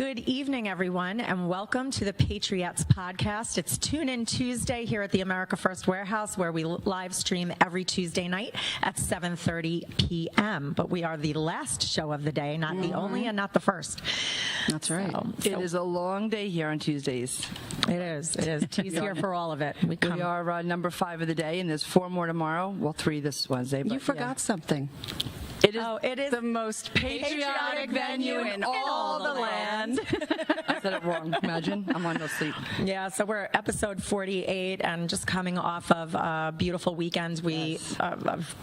Good evening, everyone, and welcome to the Pattrietes podcast. It's Tune In Tuesday here at the America First Warehouse, where we live stream every Tuesday night at 7:30 p.m. But we are the last show of the day, not the only and not the first. That's right. It is a long day here on Tuesdays. It is. T's here for all of it. We are number 5 of the day, and there's 4 more tomorrow. Well, 3 this Wednesday. But you forgot something. It is the most patriotic venue in all the land. I said it wrong. Imagine. I'm on no sleep. Yeah, so we're episode 48 and just coming off of beautiful weekends of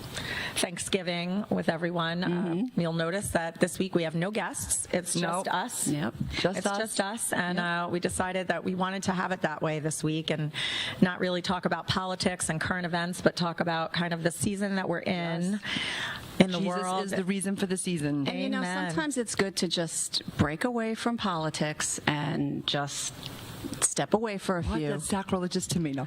Thanksgiving with everyone. You'll notice that this week we have no guests. It's just us. Yep. Just us. And we decided that we wanted to have it that way this week and not really talk about politics and current events, but talk about kind of the season that we're in. In the Jesus world is the reason for the season. And sometimes it's good to just break away from politics and just step away for a few. That's sacrilegious to me. No,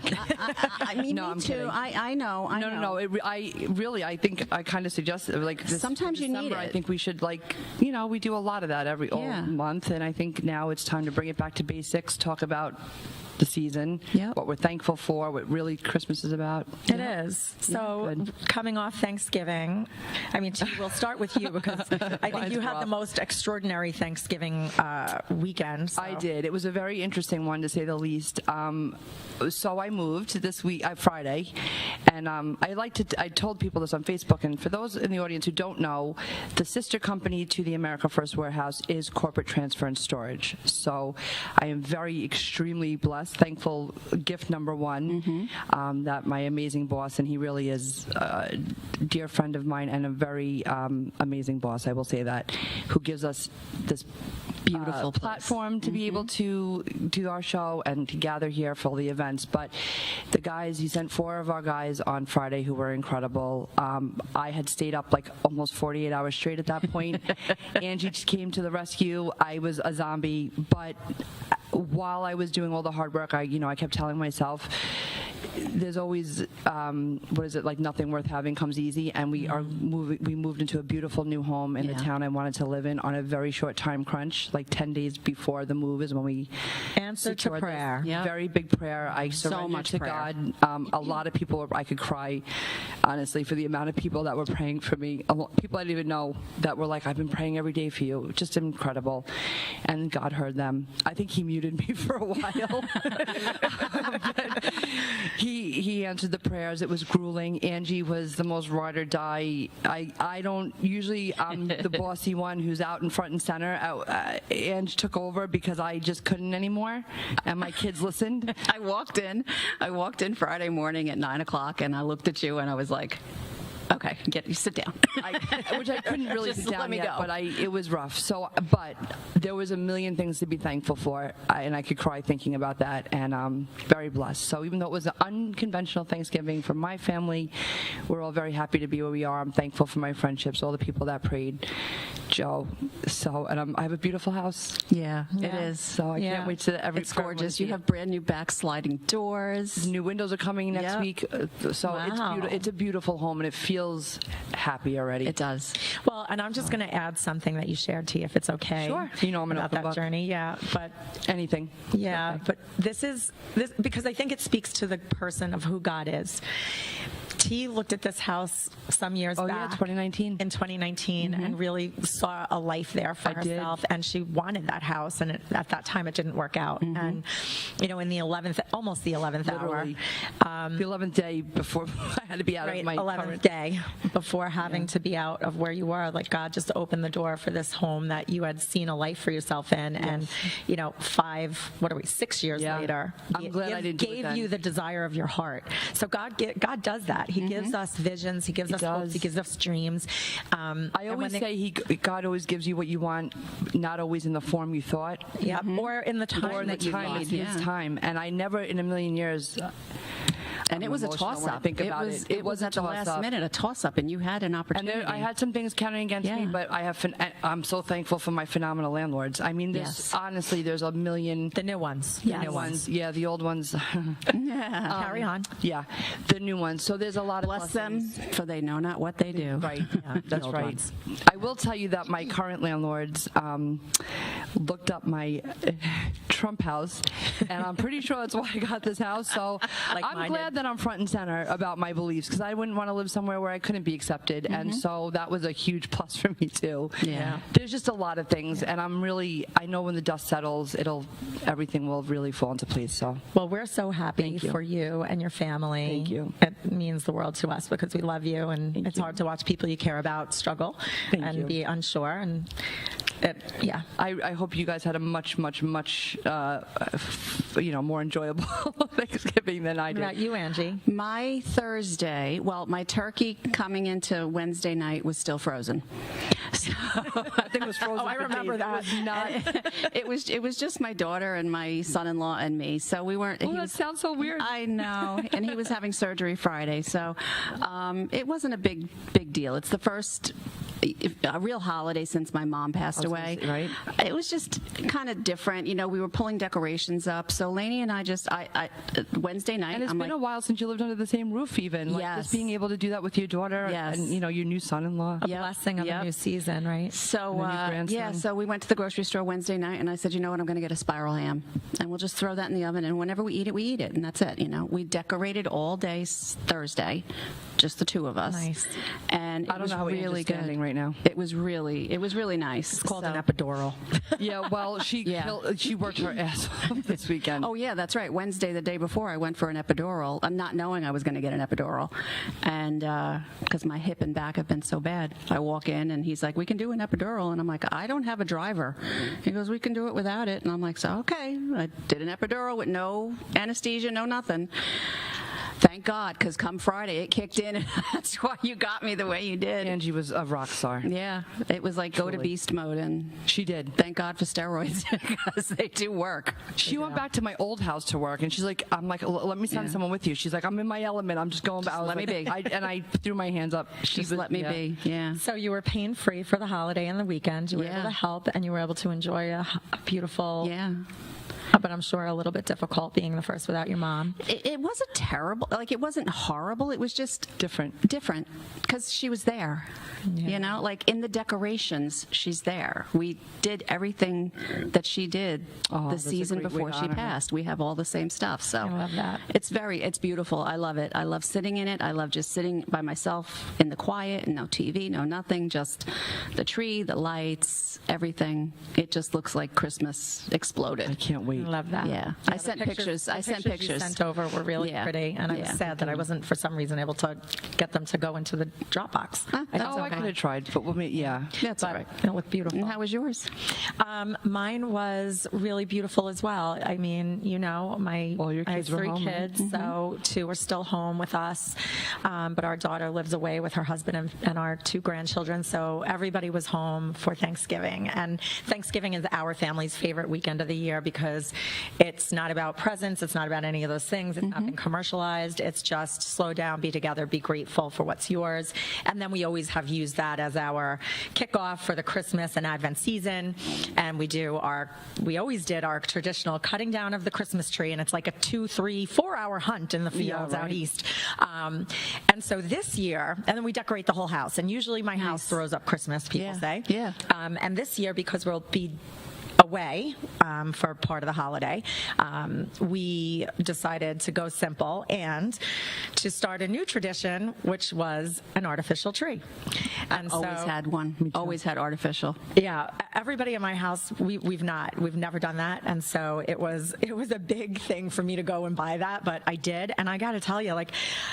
I mean, no, me I'm too. kidding. I know. No. I think I kind of suggested like this sometimes you need it. I think we should we do a lot of that every month, and I think now it's time to bring it back to basics. Talk about the season, what we're thankful for, what really Christmas is about. It is. So coming off Thanksgiving, I mean, we'll start with you because I think you had the most extraordinary Thanksgiving weekend. So. I did. It was a very interesting one, to say the least. So I moved this week, Friday, and I told people this on Facebook, and for those in the audience who don't know, the sister company to the America First Warehouse is Corporate Transfer and Storage. So I am extremely blessed. Thankful, gift number one, that my amazing boss, and he really is a dear friend of mine and a very amazing boss, I will say that, who gives us this beautiful platform to be able to do our show and to gather here for all the events. But the guys, he sent 4 of our guys on Friday who were incredible. I had stayed up like almost 48 hours straight at that point. Angie just came to the rescue. I was a zombie, but while I was doing all the hard work, I kept telling myself, there's always nothing worth having comes easy, and we moved into a beautiful new home in the town I wanted to live in on a very short time crunch. Like 10 days before the move is when we answered to prayer. Very big prayer. I surrendered to God. A lot of people, I could cry honestly for the amount of people that were praying for me. People I didn't even know that were like, I've been praying every day for you. Just incredible. And God heard them. I think he muted me for a while. But he answered the prayers. It was grueling. Angie was the most ride or die. I don't usually, I'm the bossy one who's out in front and center. Angie took over because I just couldn't anymore, and my kids listened. I walked in Friday morning at 9:00, and I looked at you and I was like, okay, sit down. Which I couldn't really Just sit down let me yet, go. but it was rough. So, but there was a million things to be thankful for, and I could cry thinking about that, and very blessed. So even though it was an unconventional Thanksgiving for my family, we're all very happy to be where we are. I'm thankful for my friendships, all the people that prayed, Joe. So, and I have a beautiful house. Yeah, it is. So I can't wait to every. It's gorgeous. You have brand new backsliding doors. New windows are coming next week, so it's a beautiful home, and it feels happy already. It does. Well, and I'm just going to add something that you shared, T, if it's okay. Sure. I'm an about open that book. journey. Yeah, but anything. Yeah, okay. But this because I think it speaks to the person of who God is. T looked at this house some years back. 2019. In 2019, and really saw a life there for herself, and she wanted that house, and at that time it didn't work out. And in the 11th, almost the 11th hour, the 11th day before I had to be out of my 11th current day before having to be out of where you were, like God just opened the door for this home that you had seen a life for yourself in, and 6 years later, I'm glad I didn't do it gave then. you the desire of your heart. So God does that. He gives us visions. He gives us hopes. He gives us dreams. I always say God always gives you what you want, not always in the form you thought. Yeah, or in the time that you time. thought. It's his time, and I never in a million years. And it was a toss-up. It was at the last minute, a toss-up, and you had an opportunity. And I had some things counting against me, but I'm so thankful for my phenomenal landlords. I mean, honestly, there's a million. The new ones. The new ones. Yeah, the old ones. Carry on. Yeah, the new ones. So there's a lot of Bless them, for they know not what they do. Right. Yeah, that's right. Ones. I will tell you that my current landlords looked up my Trump house, and I'm pretty sure that's why I got this house. So I'm glad that I'm front and center about my beliefs, because I wouldn't want to live somewhere where I couldn't be accepted. And so that was a huge plus for me too. Yeah. There's just a lot of things, and I know when the dust settles, everything will really fall into place. So Well, we're so happy for you and your family. Thank you. It means the world to us because we love you, and it's hard to watch people you care about struggle and be unsure. And I hope you guys had a much more enjoyable Thanksgiving than I did. What about you, Angie? My Thursday, my turkey coming into Wednesday night was still frozen. So, I think it was frozen. I remember that. It was just my daughter and my son-in-law and me. So we weren't. That sounds so weird. I know, and he was having surgery Friday, so it wasn't a big deal. It's the first a real holiday since my mom passed away. Right. It was just kind of different. We were pulling decorations up. So Lainey and I Wednesday night. And it's been a while since you lived under the same roof, even. Just being able to do that with your daughter and your new son-in-law. A blessing of a new season, right? So so we went to the grocery store Wednesday night, and I said, you know what, I'm going to get a spiral ham, and we'll just throw that in the oven, and whenever we eat it, and that's it. We decorated all day Thursday, just the two of us. Nice. And it was really good right now. It was really nice. It's called an epidural. Yeah, well, she worked her ass off this weekend. Oh yeah, that's right. Wednesday, the day before, I went for an epidural. I'm not knowing I was going to get an epidural, and because my hip and back have been so bad, I walk in and he's like, "We can do an epidural," and I'm like, "I don't have a driver." He goes, "We can do it without it," and I'm like, "So okay." I did an epidural with no anesthesia, no nothing. Thank God, because come Friday, it kicked in, and that's why you got me the way you did. Angie was a rock star. Yeah, it was like go to beast mode, and she did. Thank God for steroids, because they do work. She went back to my old house to work, and she's like, I'm like, let me send someone with you. She's like, I'm in my element. I'm just going back. Let me be. I threw my hands up. Let me be. Yeah. So you were pain-free for the holiday and the weekend. You were able to help, and you were able to enjoy a beautiful. Yeah. But I'm sure a little bit difficult being the first without your mom. It wasn't terrible. It wasn't horrible. It was just different because she was there. Yeah. In the decorations, she's there. We did everything that she did the season before she passed. We have all the same stuff. So I love that. It's beautiful. I love it. I love sitting in it. I love just sitting by myself in the quiet, no TV, no nothing, just the tree, the lights, everything. It just looks like Christmas exploded. I can't wait. I love that. Yeah. I sent pictures. I sent pictures. You sent over were really pretty, and I was sad that I wasn't, for some reason, able to get them to go into the Dropbox. I could have tried, but That's all right. It looked beautiful. And how was yours? Mine was really beautiful as well. I mean, all your kids I have were 3 home, kids, so 2 are still home with us, but our daughter lives away with her husband and our 2 grandchildren, so everybody was home for Thanksgiving. And Thanksgiving is our family's favorite weekend of the year because it's not about presents, it's not about any of those things, it's not been commercialized, it's just slow down, be together, be grateful for what's yours. And then we always have used that as our kickoff for the Christmas and Advent season, and we always did our traditional cutting down of the Christmas tree, and it's like a 2, 3, 4-hour hunt in the fields out east. And so this year, and then we decorate the whole house, and usually my house throws up Christmas, people say. Yeah. And this year, because we'll be away for part of the holiday, we decided to go simple and to start a new tradition, which was an artificial tree. And Always had one. Always had artificial. Yeah, everybody in my house, we've never done that, and so it was a big thing for me to go and buy that, but I did, and I got to tell you,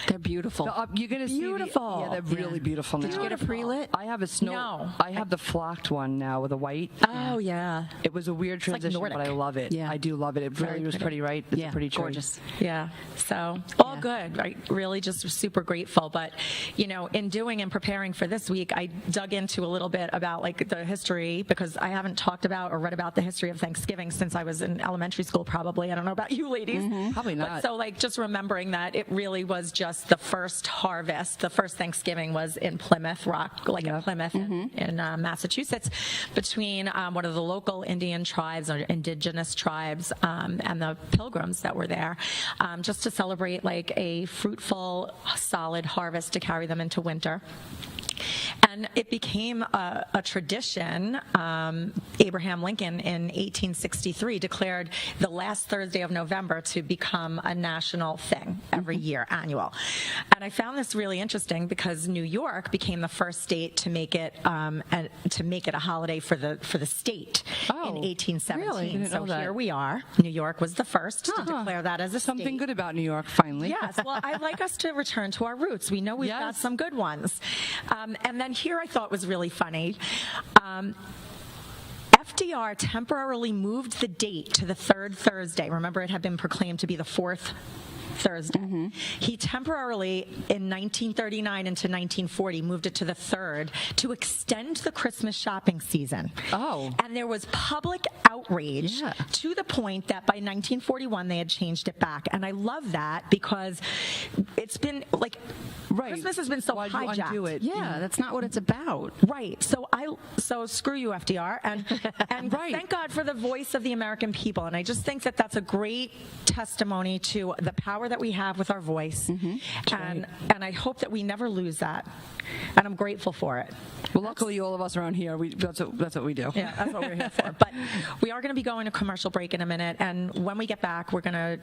they're beautiful. You're gonna see beautiful. they're really beautiful now. Did you get a pre-lit? I have a snow. No. I have the flocked one now with a white. Oh yeah. It was a weird transition, Nordic. but I love it. Yeah. I do love it. It really was pretty, right? It's a pretty tree. Gorgeous. Yeah, so all good, right? Really just super grateful. But, in doing and preparing for this week, I dug into a little bit about the history, because I haven't talked about or read about the history of Thanksgiving since I was in elementary school, probably. I don't know about you ladies. Probably not. But so just remembering that it really was just the first harvest. The first Thanksgiving was in Plymouth Rock, in Plymouth in Massachusetts, between one of the local Indian tribes or indigenous tribes and the pilgrims that were there, just to celebrate a fruitful, solid harvest to carry them into winter. And it became a tradition. Abraham Lincoln in 1863 declared the last Thursday of November to become a national thing every year, annual. And I found this really interesting because New York became the first state to make it a holiday for the state in 1817. Really? Didn't So know that. here we are. New York was the first to declare that as a Something state. good about New York, finally. Yes, well, I'd like us to return to our roots. We know we've got Yes. some good ones. And then here I thought was really funny. FDR temporarily moved the date to the third Thursday. Remember, it had been proclaimed to be the fourth Thursday. He temporarily, in 1939 into 1940, moved it to the third to extend the Christmas shopping season. Oh. And there was public outrage to the point that by 1941 they had changed it back. And I love that because it's been like Christmas has been so Why'd you hijacked. undo it? Yeah, that's not what it's about. Right. So screw you, FDR, and thank God for the voice of the American people. And I just think that that's a great testimony to the power that we have with our voice, and I hope that we never lose that. And I'm grateful for it. Well, luckily, all of us around here, that's what we do. Yeah, that's what we're here for. But we are going to be going to commercial break in a minute, and when we get back, we're going to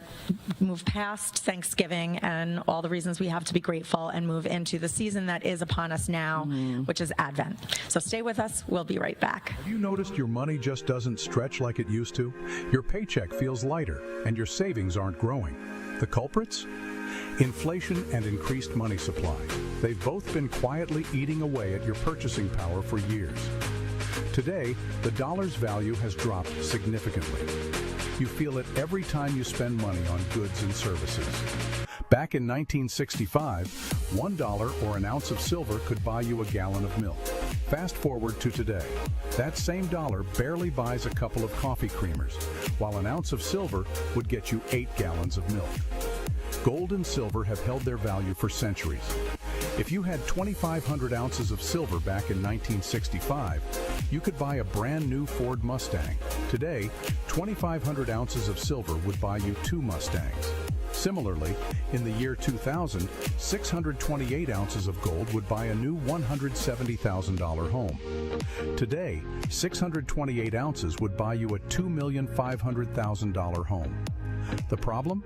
move past Thanksgiving and all the reasons we have to be grateful and move into the season that is upon us now, which is Advent. So stay with us. We'll be right back. Have you noticed your money just doesn't stretch like it used to? Your paycheck feels lighter, and your savings aren't growing. The culprits? Inflation and increased money supply. They've both been quietly eating away at your purchasing power for years. Today, the dollar's value has dropped significantly. You feel it every time you spend money on goods and services. Back in 1965, $1 or an ounce of silver could buy you a gallon of milk. Fast forward to today. That same dollar barely buys a couple of coffee creamers, while an ounce of silver would get you 8 gallons of milk. Gold and silver have held their value for centuries. If you had 2,500 ounces of silver back in 1965, you could buy a brand new Ford Mustang. Today, 2,500 ounces of silver would buy you 2 Mustangs. Similarly, in the year 2000, 628 ounces of gold would buy a new $170,000 home. Today, 628 ounces would buy you a $2,500,000 home. The problem?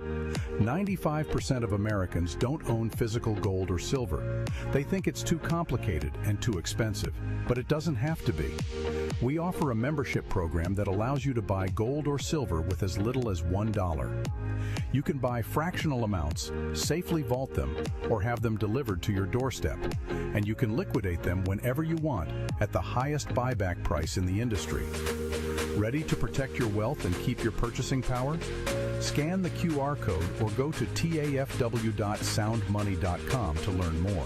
95% of Americans don't own physical gold or silver. They think it's too complicated and too expensive, but it doesn't have to be. We offer a membership program that allows you to buy gold or silver with as little as $1. You can buy fractional amounts, safely vault them, or have them delivered to your doorstep, and you can liquidate them whenever you want at the highest buyback price in the industry. Ready to protect your wealth and keep your purchasing power? Scan the QR code or go to tafw.soundmoney.com to learn more.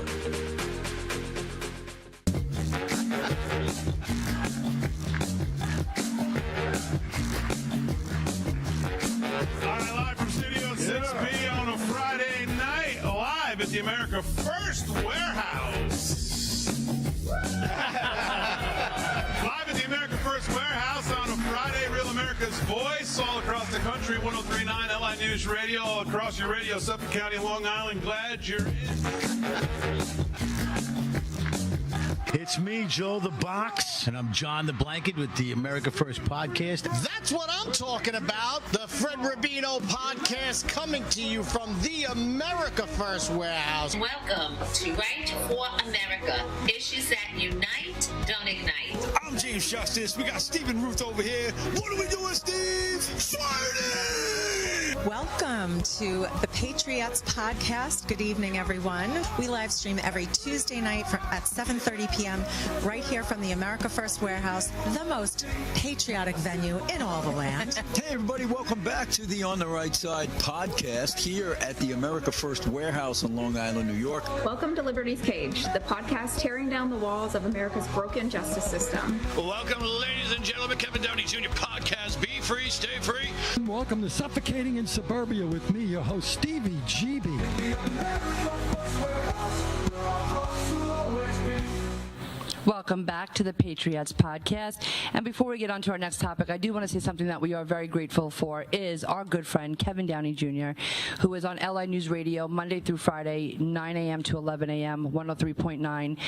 All right, live from Studio 6B on a Friday night, live at the America First Warehouse. Live at the America First Warehouse on a Friday, Real America's Voice, all across the country, 103.9 LI News Radio, all across your radio, Suffolk County, Long Island. Glad you're in. It's me, Joe the Box. And I'm John the Blanket with the America First Podcast. That's what I'm talking about. The Fred Rubino Podcast coming to you from the America First Warehouse. Welcome to Right for America. Issues that unite, don't ignite. I'm James Justice. We got Stephen Ruth over here. What are we doing, Steve? Fighting! Welcome to the Pattrietes podcast. Good evening, everyone. We live stream every Tuesday night at 7:30 p.m. right here from the America First Warehouse, the most patriotic venue in all the land. Hey, everybody, welcome back to the On the Right Side podcast here at the America First Warehouse in Long Island, New York. Welcome to Liberty's Cage, the podcast tearing down the walls of America's broken justice system. Welcome, ladies and gentlemen. Kevin Downey Jr. Podcast. Be free, stay free. Welcome to Suffocating in Suburbia with me, your host, Stevie GB. Welcome back to the Pattrietes podcast. And before we get on to our next topic, I do want to say something that we are very grateful for is our good friend Kevin Downey Jr., who is on LI News Radio Monday through Friday, 9 a.m. to 11 a.m., 103.9.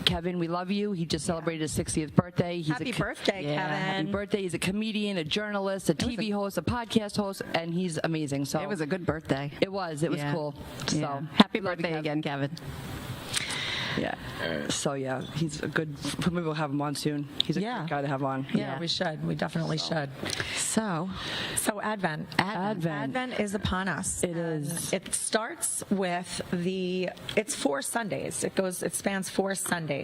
Kevin, we love you. He just celebrated his 60th birthday. Happy birthday, Kevin. Happy birthday. He's a comedian, a journalist, a TV host, a podcast host, and he's amazing. So It was a good birthday. It was cool. So Yeah. Happy birthday again, Kevin. Yeah. So yeah, he's a good. Maybe we'll have him on soon. He's a great guy to have on. Yeah, we should. We definitely should. So Advent. Advent is upon us. It is. It starts with it's 4 Sundays. It spans 4 Sundays.